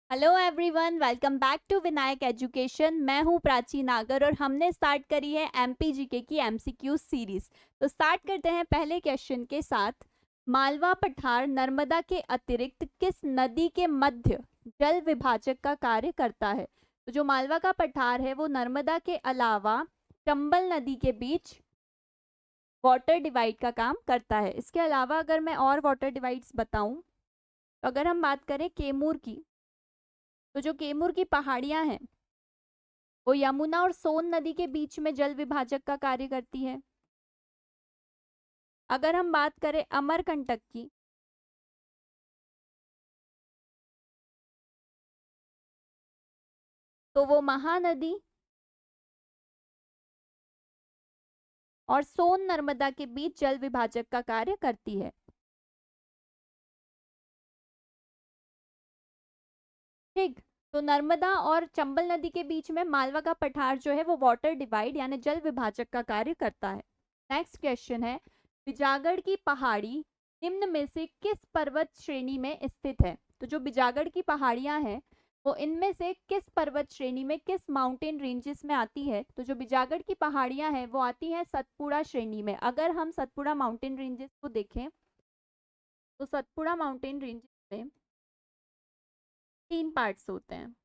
Hello everyone, welcome back to Vinayak education. मैं हूं प्राची नागर और हमने स्टार्ट करी है एमपीजीके की एमसीक्यू सीरीज। तो स्टार्ट करते हैं पहले क्वेश्चन के साथ। मालवा पठार नर्मदा के अतिरिक्त किस नदी के मध्य जल विभाजक का कार्य करता है? तो जो मालवा का पठार है वो नर्मदा के अलावा चंबल नदी के बीच वाटर डिवाइड का काम करता है। इसके अलावा अगर मैं और वाटर डिवाइड्स बताऊं तो अगर हम बात करें केमूर की, तो जो केमूर की पहाड़ियां हैं वो यमुना और सोन नदी के बीच में जल विभाजक का कार्य करती है। अगर हम बात करें अमरकंटक की, तो वो महानदी और सोन नर्मदा के बीच जल विभाजक का कार्य करती है। ठीक। तो नर्मदा और चंबल नदी के बीच में मालवा का पठार जो है वो वाटर डिवाइड यानी जल विभाजक का कार्य करता है। नेक्स्ट क्वेश्चन है, बिजागढ़ की पहाड़ी निम्न में से किस पर्वत श्रेणी में स्थित है? तो जो बिजागढ़ की पहाड़ियां हैं वो इनमें से किस पर्वत श्रेणी में, किस माउंटेन रेंजेस में आती है? तो जो बिजागढ़ की पहाड़ियां हैं वो आती हैं सतपुड़ा श्रेणी में। अगर हम सतपुड़ा माउंटेन रेंजेस को देखें तो सतपुड़ा माउंटेन रेंजेस में 3 पार्ट्स होते हैं।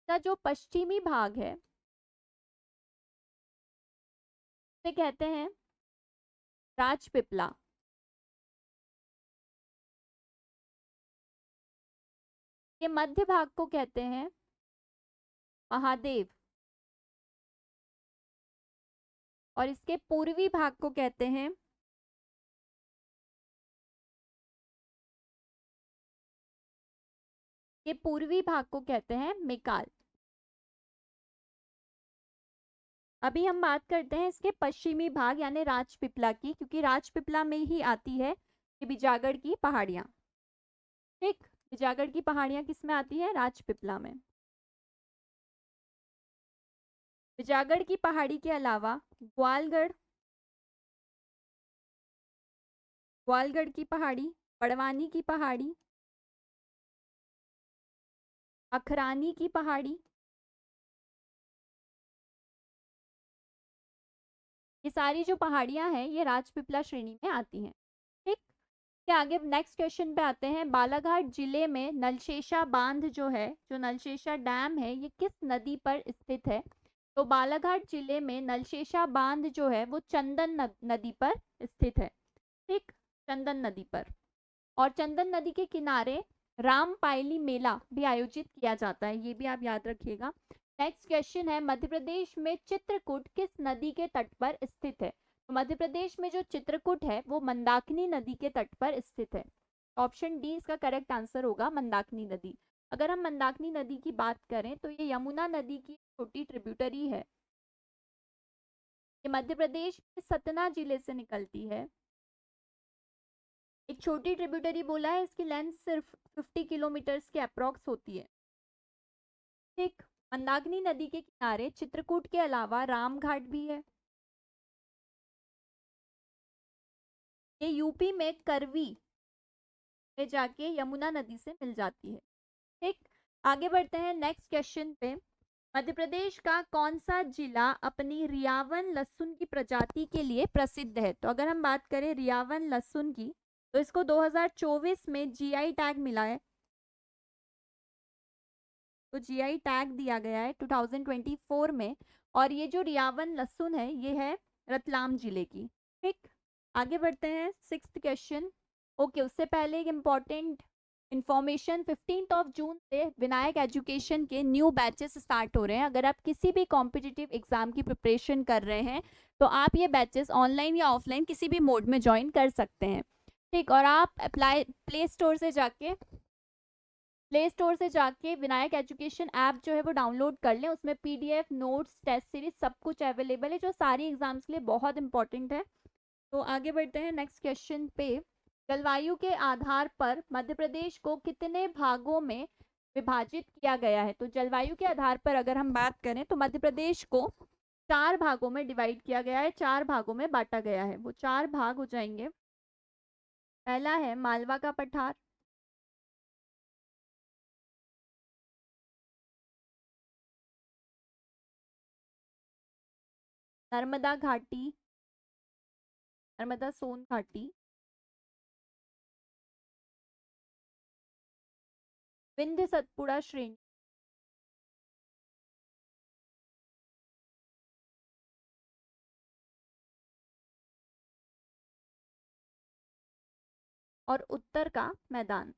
का जो पश्चिमी भाग है उसे कहते हैं राजपिपला। ये मध्य भाग को कहते हैं महादेव और इसके पूर्वी भाग को कहते हैं मेकाल। अभी हम बात करते हैं इसके पश्चिमी भाग यानी राजपिपला की, क्योंकि राजपिपला में ही आती है ये बिजागढ़ की पहाड़ियां। ठीक। बिजागढ़ की पहाड़ियां किस में आती है? राजपिपला में। बिजागढ़ की पहाड़ी के अलावा ग्वालगढ़, ग्वालगढ़ की पहाड़ी, बड़वानी की पहाड़ी, अखरानी की पहाड़ी, ये सारी जो पहाड़ियां हैं ये राजपिपला श्रेणी में आती हैं। ठीक। के आगे नेक्स्ट क्वेश्चन पे आते हैं। बालाघाट जिले में नलशेषा बांध जो है, जो नलशेषा डैम है, ये किस नदी पर स्थित है? तो बालाघाट जिले में नलशेषा बांध जो है वो चंदन नदी पर स्थित है। ठीक। चंदन नदी पर। और चंदन नदी के किनारे रामपायली मेला भी आयोजित किया जाता है, ये भी आप याद रखिएगा। नेक्स्ट क्वेश्चन है, मध्य प्रदेश में चित्रकूट किस नदी के तट पर स्थित है? तो मध्य प्रदेश में जो चित्रकूट है वो मंदाकिनी नदी के तट पर स्थित है। ऑप्शन डी इसका करेक्ट आंसर होगा, मंदाकिनी नदी। अगर हम मंदाकिनी नदी की बात करें तो ये यमुना नदी की छोटी ट्रिब्यूटरी है। ये मध्य प्रदेश के सतना जिले से निकलती है। एक छोटी ट्रिब्यूटरी बोला है, इसकी लेंथ सिर्फ 50 किलोमीटर के अप्रॉक्स होती है। ठीक। मंदाकिनी नदी के किनारे चित्रकूट के अलावा रामघाट भी है। ये यूपी में करवी में जाके यमुना नदी से मिल जाती है। ठीक। आगे बढ़ते हैं नेक्स्ट क्वेश्चन पे। मध्य प्रदेश का कौन सा जिला अपनी रियावन लहसुन की प्रजाति के लिए प्रसिद्ध है? तो अगर हम बात करें रियावन लहसुन की, तो इसको 2024 में जीआई टैग मिला है। तो जीआई टैग दिया गया है 2024 में। और ये जो रियावन लहसुन है ये है रतलाम जिले की। ठीक। आगे बढ़ते हैं सिक्स्थ क्वेश्चन। ओके, उससे पहले एक इम्पॉर्टेंट इन्फॉर्मेशन, 15 जून से विनायक एजुकेशन के न्यू बैचेस स्टार्ट हो रहे हैं। अगर आप किसी भी कॉम्पिटिटिव एग्जाम की प्रिपरेशन कर रहे हैं तो आप ये बैचेस ऑनलाइन या ऑफलाइन किसी भी मोड में ज्वाइन कर सकते हैं। ठीक। और आप अप्लाई प्ले स्टोर से जाके विनायक एजुकेशन ऐप जो है वो डाउनलोड कर लें। उसमें पीडीएफ, नोट्स, टेस्ट सीरीज सब कुछ अवेलेबल है, जो सारी एग्जाम्स के लिए बहुत इंपॉर्टेंट है। तो आगे बढ़ते हैं नेक्स्ट क्वेश्चन पे। जलवायु के आधार पर मध्य प्रदेश को कितने भागों में विभाजित किया गया है? तो जलवायु के आधार पर अगर हम बात करें तो मध्य प्रदेश को 4 भागों में डिवाइड किया गया है, 4 भागों में बांटा गया है। वो 4 भाग हो जाएंगे। पहला है मालवा का पठार, नर्मदा घाटी, नर्मदा सोन घाटी, विंध्य सतपुड़ा श्रेणी और उत्तर का मैदान।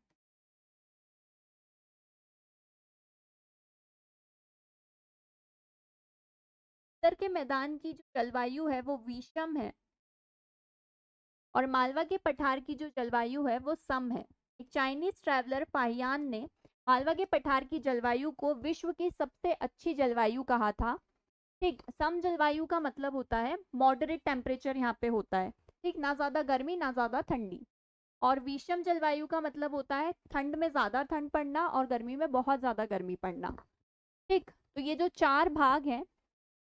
उत्तर के मैदान की जो जलवायु है वो विषम है और मालवा के पठार की जो जलवायु है वो सम है। एक चाइनीज ट्रैवलर फाहियान ने मालवा के पठार की जलवायु को विश्व की सबसे अच्छी जलवायु कहा था। ठीक, सम जलवायु का मतलब होता है मॉडरेट टेम्परेचर यहाँ पे होता है, ठीक, ना ज्यादा गर्मी ना ज्यादा ठंडी। और विषम जलवायु का मतलब होता है ठंड में ज्यादा ठंड पड़ना और गर्मी में बहुत ज्यादा गर्मी पड़ना। ठीक, तो ये जो चार भाग हैं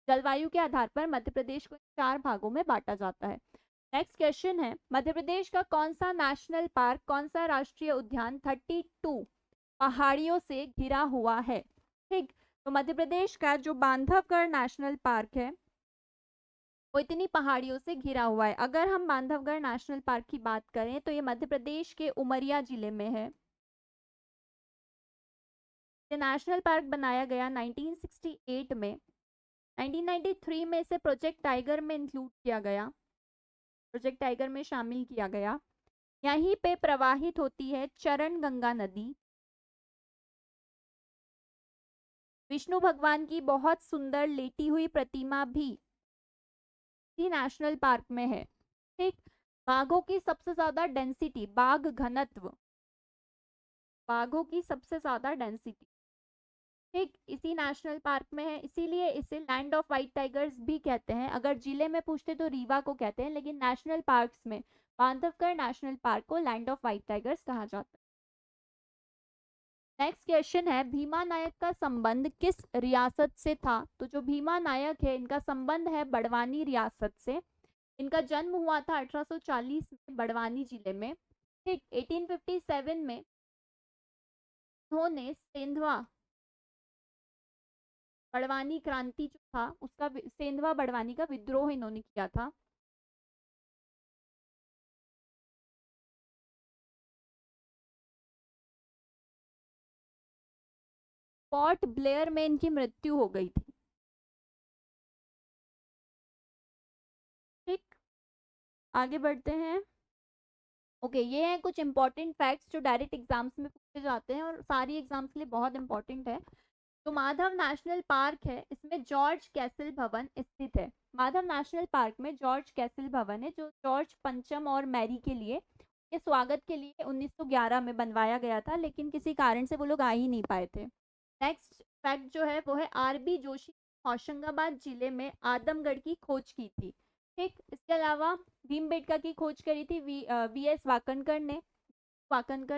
जलवायु के आधार पर मध्य प्रदेश को चार भागों में बांटा जाता है। नेक्स्ट क्वेश्चन है, मध्य प्रदेश का कौन सा नेशनल पार्क, कौन सा राष्ट्रीय उद्यान 32 पहाड़ियों से घिरा हुआ है? ठीक, तो मध्य प्रदेश का जो बांधवगढ़ नेशनल पार्क है वो इतनी पहाड़ियों से घिरा हुआ है। अगर हम बांधवगढ़ नेशनल पार्क की बात करें तो ये मध्य प्रदेश के उमरिया जिले में है। ये नेशनल पार्क बनाया गया 1968 में। 1993 में इसे प्रोजेक्ट टाइगर में इंक्लूड किया गया, प्रोजेक्ट टाइगर में शामिल किया गया। यहीं पे प्रवाहित होती है चरण गंगा नदी। विष्णु भगवान की बहुत सुंदर लेटी हुई प्रतिमा भी इसी नेशनल पार्क में है। ठीक, बाघों की सबसे ज्यादा डेंसिटी, बाघ घनत्व, बाघों की सबसे ज्यादा डेंसिटी ठीक इसी नेशनल पार्क में है, इसीलिए इसे लैंड ऑफ व्हाइट टाइगर्स भी कहते हैं। अगर जिले में पूछते तो रीवा को कहते हैं, लेकिन नेशनल पार्क्स में बांधवगढ़ नेशनल पार्क को लैंड ऑफ व्हाइट टाइगर्स कहा जाता है। नेक्स्ट क्वेश्चन है, भीमा नायक का संबंध किस रियासत से था? तो जो भीमा नायक है इनका संबंध है बड़वानी रियासत से। इनका जन्म हुआ था 1840 में बड़वानी जिले में। ठीक, 1857 में उन्होंने सेंधवा बड़वानी क्रांति जो था उसका, सेंधवा बड़वानी का विद्रोह इन्होंने किया था। पोर्ट ब्लेयर में इनकी मृत्यु हो गई थी। ठीक, आगे बढ़ते हैं। ओके, ये हैं कुछ इंपॉर्टेंट फैक्ट्स जो डायरेक्ट एग्जाम्स में पूछे जाते हैं और सारी एग्जाम्स के लिए बहुत इंपॉर्टेंट है। तो माधव नेशनल पार्क है, इसमें जॉर्ज कैसल भवन स्थित है। माधव नेशनल पार्क में जॉर्ज कैसल भवन है जो जॉर्ज पंचम और मैरी के लिए के स्वागत के लिए 1911 में बनवाया गया था, लेकिन किसी कारण से वो लोग आ ही नहीं पाए थे। नेक्स्ट फैक्ट जो है वो है आरबी जोशी होशंगाबाद जिले में आदमगढ़ की खोज की थी। ठीक, इसके अलावा भीमबेटका की खोज करी थी वी एस वाकनकर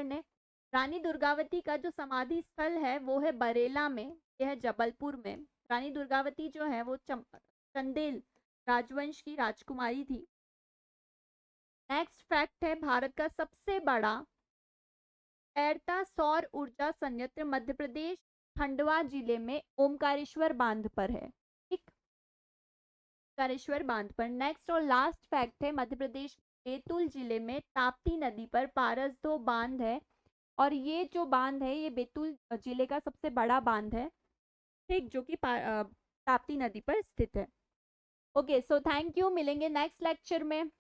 ने। रानी दुर्गावती का जो समाधि स्थल है वो है बरेला में, यह है जबलपुर में। रानी दुर्गावती जो है वो चंदेल राजवंश की राजकुमारी थी। नेक्स्ट फैक्ट है, भारत का सबसे बड़ा तैरता सौर ऊर्जा संयंत्र मध्य प्रदेश खंडवा जिले में ओमकारेश्वर बांध पर है। ठीक, ओमकारेश्वर बांध पर। नेक्स्ट और लास्ट फैक्ट है, मध्य प्रदेश बैतूल जिले में ताप्ती नदी पर पारसदो बांध है और ये जो बांध है ये बैतूल जिले का सबसे बड़ा बांध है। ठीक, जो कि ताप्ती नदी पर स्थित है। ओके, सो थैंक यू, मिलेंगे नेक्स्ट लेक्चर में।